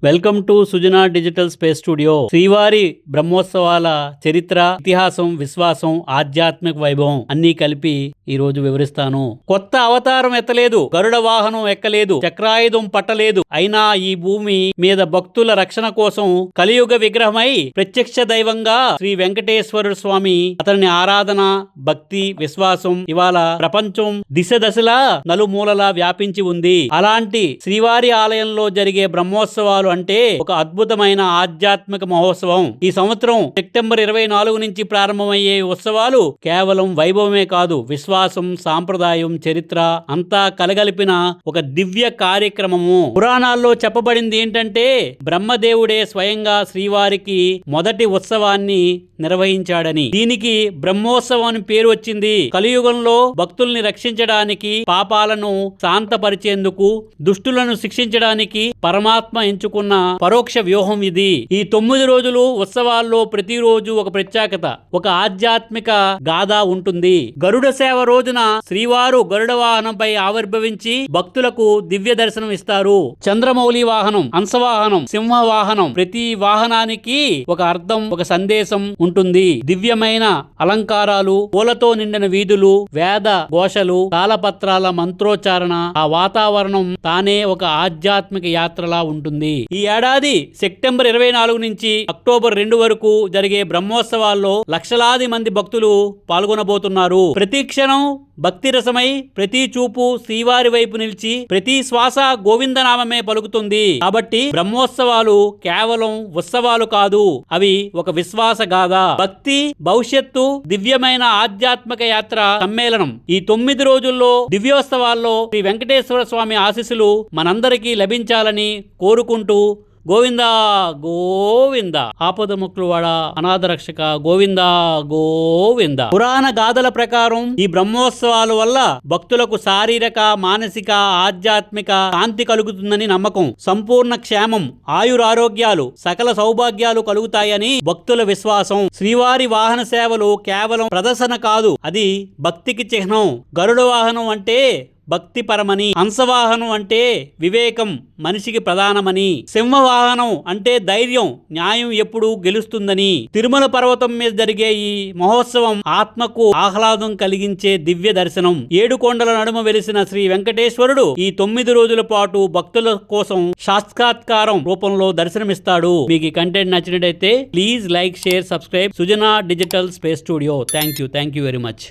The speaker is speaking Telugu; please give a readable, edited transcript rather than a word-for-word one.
Welcome to Sujana digital space studio. శ్రీవారి బ్రహ్మోత్సవాల చరిత్ర, ఇతిహాసం, విశ్వాసం, ఆధ్యాత్మిక వైభవం అన్నీ కలిపి ఈ రోజు వివరిస్తాను. కొత్త అవతారం ఎత్తలేదు, గరుడ వాహనం ఎక్కలేదు, చక్రాయుధం పట్టలేదు. అయినా ఈ భూమి మీద భక్తుల రక్షణ కోసం కలియుగ విగ్రహమై ప్రత్యక్ష దైవంగా శ్రీ వెంకటేశ్వర స్వామి, అతని ఆరాధన, భక్తి, విశ్వాసం ఇవాళ ప్రపంచం దిశ దశలా నలుమూలలా వ్యాపించి ఉంది. అలాంటి శ్రీవారి ఆలయంలో జరిగే బ్రహ్మోత్సవాలు అంటే ఒక అద్భుతమైన ఆధ్యాత్మిక మహోత్సవం. ఈ సంవత్సరం సెప్టెంబర్ 24 నుంచి ప్రారంభమయ్యే ఉత్సవాలు కేవలం వైభవమే కాదు, విశ్వాసం, సాంప్రదాయం, చరిత్ర అంతా కలగలిపిన ఒక దివ్య కార్యక్రమము. పురాణాల్లో చెప్పబడింది ఏంటంటే బ్రహ్మదేవుడే స్వయంగా శ్రీవారికి మొదటి ఉత్సవాన్ని నిర్వహించాడని. దీనికి బ్రహ్మోత్సవం అని పేరు వచ్చింది. కలియుగంలో భక్తుల్ని రక్షించడానికి, పాపాలను శాంతపరిచేందుకు, దుష్టులను శిక్షించడానికి పరమాత్మ ఎంచుకున్న పరోక్ష వ్యూహం ఇది. ఈ 9 రోజులు ఉత్సవాల్లో ప్రతిరోజు ఒక ప్రత్యేకత, ఒక ఆధ్యాత్మిక గాథ ఉంటుంది. గరుడ సేవ రోజున శ్రీవారు గరుడ వాహనంపై ఆవిర్భవించి భక్తులకు దివ్య దర్శనం ఇస్తారు. చంద్రమౌళి వాహనం, హంసవాహనం, సింహ వాహనం, ప్రతి వాహనానికి ఒక అర్థం, ఒక సందేశం ఉంటుంది. దివ్యమైన అలంకారాలు, పూలతో నిండిన వీధులు, వేద ఘోషలు, తాళపత్రాల మంత్రోచ్చారణ, ఆ వాతావరణం తానే ఒక ఆధ్యాత్మిక యాత్రలా ఉంటుంది. ఈ ఏడాది సెప్టెంబర్ 24 నుంచి అక్టోబర్ 2 వరకు జరిగే బ్రహ్మోత్సవాల్లో లక్షలాది మంది భక్తులు పాల్గొనబోతున్నారు. ప్రతి క్షణం భక్తి రసమై, ప్రతి చూపు శ్రీవారి వైపు నిలిచి, ప్రతి శ్వాస గోవిందనామమే పలుకుతుంది. కాబట్టి బ్రహ్మోత్సవాలు కేవలం ఉత్సవాలు కాదు, అవి ఒక విశ్వాస గాథ, భక్తి, భవిష్యత్తు, దివ్యమైన ఆధ్యాత్మిక యాత్ర సమ్మేళనం. ఈ 9 రోజుల్లో దివ్యోత్సవాల్లో శ్రీ వెంకటేశ్వర స్వామి ఆశీస్సులు మనందరికీ లభించాలని కోరుకుంటూ గోవిందా గోవింద, ఆపదముక్కులవాడ, అనాథ రక్షక, గోవిందా గోవింద. పురాణ గాథల ప్రకారం ఈ బ్రహ్మోత్సవాల వల్ల భక్తులకు శారీరక, మానసిక, ఆధ్యాత్మిక శాంతి కలుగుతుందని నమ్మకం. సంపూర్ణ క్షేమం, ఆయురారోగ్యాలు, సకల సౌభాగ్యాలు కలుగుతాయని భక్తుల విశ్వాసం. శ్రీవారి వాహన సేవలు కేవలం ప్రదర్శన కాదు, అది భక్తికి చిహ్నం. గరుడ వాహనం అంటే భక్తిపరమని, హంసవాహనం అంటే వివేకం, మనిషికి ప్రధానమని, సింహవాహనం అంటే ధైర్యం, న్యాయం ఎప్పుడు గెలుస్తుందని. తిరుమల పర్వతం మీద జరిగే ఈ మహోత్సవం ఆత్మకు ఆహ్లాదం కలిగించే దివ్య దర్శనం. 7 కొండల నడుమ వెలిసిన శ్రీ వెంకటేశ్వరుడు ఈ 9 రోజుల పాటు భక్తుల కోసం సాక్షాత్కారం రూపంలో దర్శనమిస్తాడు. మీకు ఈ కంటెంట్ నచ్చినట్టయితే please like, share, subscribe Sujana digital space studio. Thank you very much.